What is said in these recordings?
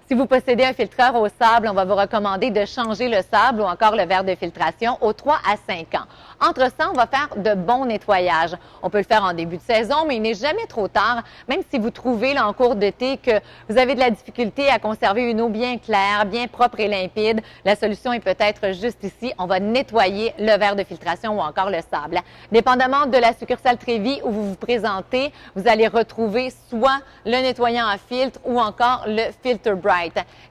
Si vous possédez un filtreur au sable, on va vous recommander de changer le sable ou encore le verre de filtration aux 3 à 5 ans. Entre ça, on va faire de bons nettoyages. On peut le faire en début de saison, mais il n'est jamais trop tard, même si vous trouvez là, en cours d'été que vous avez de la difficulté à conserver une eau bien claire, bien propre et limpide. La solution est peut-être juste ici. On va nettoyer le verre de filtration ou encore le sable. Dépendamment de la succursale Trévis où vous vous présentez, vous allez retrouver soit le nettoyant à filtre ou encore le Filter Bright.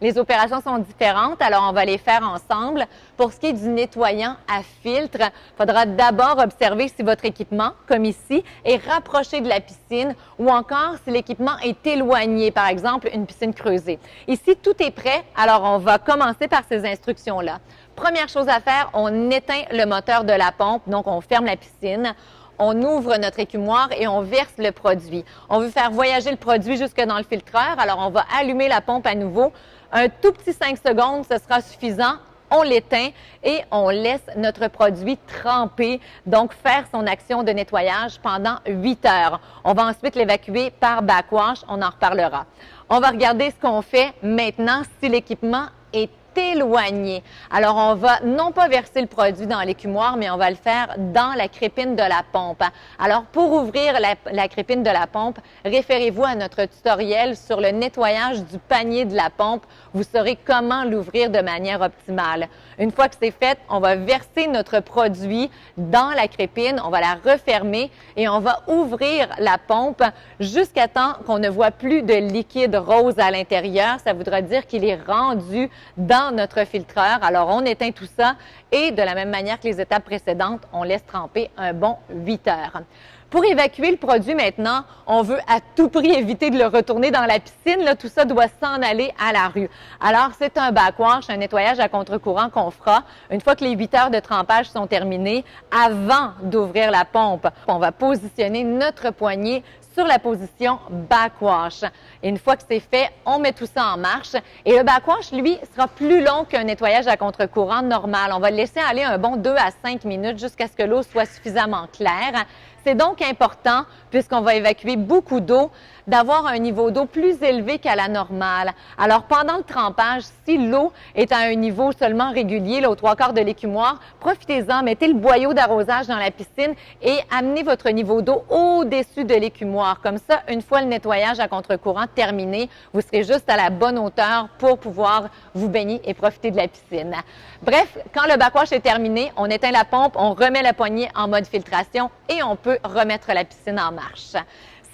Les opérations sont différentes, alors on va les faire ensemble. Pour ce qui est du nettoyant à filtre, il faudra d'abord observer si votre équipement, comme ici, est rapproché de la piscine ou encore si l'équipement est éloigné, par exemple une piscine creusée. Ici, tout est prêt, alors on va commencer par ces instructions-là. Première chose à faire, on éteint le moteur de la pompe, donc on ferme la piscine. On ouvre notre écumoire et on verse le produit. On veut faire voyager le produit jusque dans le filtreur, alors on va allumer la pompe à nouveau. Un tout petit 5 secondes, ce sera suffisant. On l'éteint et on laisse notre produit tremper, donc faire son action de nettoyage pendant 8 heures. On va ensuite l'évacuer par backwash, on en reparlera. On va regarder ce qu'on fait maintenant si l'équipement est éloigné. Alors, on va non pas verser le produit dans l'écumoire, mais on va le faire dans la crépine de la pompe. Alors, pour ouvrir la crépine de la pompe, référez-vous à notre tutoriel sur le nettoyage du panier de la pompe. Vous saurez comment l'ouvrir de manière optimale. Une fois que c'est fait, on va verser notre produit dans la crépine, on va la refermer et on va ouvrir la pompe jusqu'à temps qu'on ne voit plus de liquide rose à l'intérieur. Ça voudra dire qu'il est rendu dans notre filtreur. Alors, on éteint tout ça et de la même manière que les étapes précédentes, on laisse tremper un bon 8 heures. Pour évacuer le produit maintenant, on veut à tout prix éviter de le retourner dans la piscine. Là, tout ça doit s'en aller à la rue. Alors, c'est un backwash, un nettoyage à contre-courant qu'on fera une fois que les 8 heures de trempage sont terminées avant d'ouvrir la pompe. On va positionner notre poignée sur la position backwash. Et une fois que c'est fait, on met tout ça en marche. Et le backwash, lui, sera plus long qu'un nettoyage à contre-courant normal. On va le laisser aller un bon 2 à 5 minutes jusqu'à ce que l'eau soit suffisamment claire. C'est donc important, puisqu'on va évacuer beaucoup d'eau, d'avoir un niveau d'eau plus élevé qu'à la normale. Alors, pendant le trempage, si l'eau est à un niveau seulement régulier, là, aux 3/4 de l'écumoire, profitez-en, mettez le boyau d'arrosage dans la piscine et amenez votre niveau d'eau au-dessus de l'écumoire. Comme ça, une fois le nettoyage à contre-courant terminé, vous serez juste à la bonne hauteur pour pouvoir vous baigner et profiter de la piscine. Bref, quand le backwash est terminé, on éteint la pompe, on remet la poignée en mode filtration et on peut remettre la piscine en marche.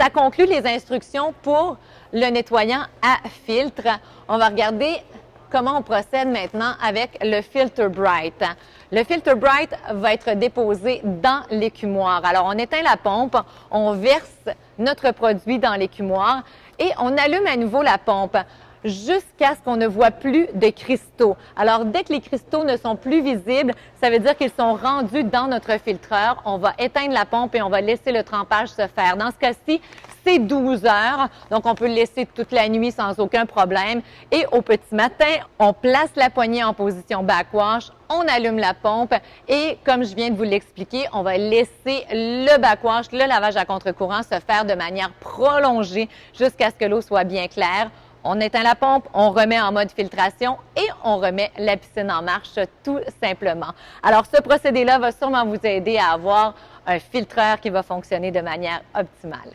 Ça conclut les instructions pour le nettoyant à filtre. On va regarder comment on procède maintenant avec le Filter Bright. Le Filter Bright va être déposé dans l'écumoire. Alors, on éteint la pompe, on verse notre produit dans l'écumoire et on allume à nouveau la pompe jusqu'à ce qu'on ne voit plus de cristaux. Alors, dès que les cristaux ne sont plus visibles, ça veut dire qu'ils sont rendus dans notre filtreur. On va éteindre la pompe et on va laisser le trempage se faire. Dans ce cas-ci, c'est 12 heures, donc on peut le laisser toute la nuit sans aucun problème. Et au petit matin, on place la poignée en position backwash, on allume la pompe et comme je viens de vous l'expliquer, on va laisser le backwash, le lavage à contre-courant se faire de manière prolongée jusqu'à ce que l'eau soit bien claire. On éteint la pompe, on remet en mode filtration et on remet la piscine en marche tout simplement. Alors, ce procédé-là va sûrement vous aider à avoir un filtreur qui va fonctionner de manière optimale.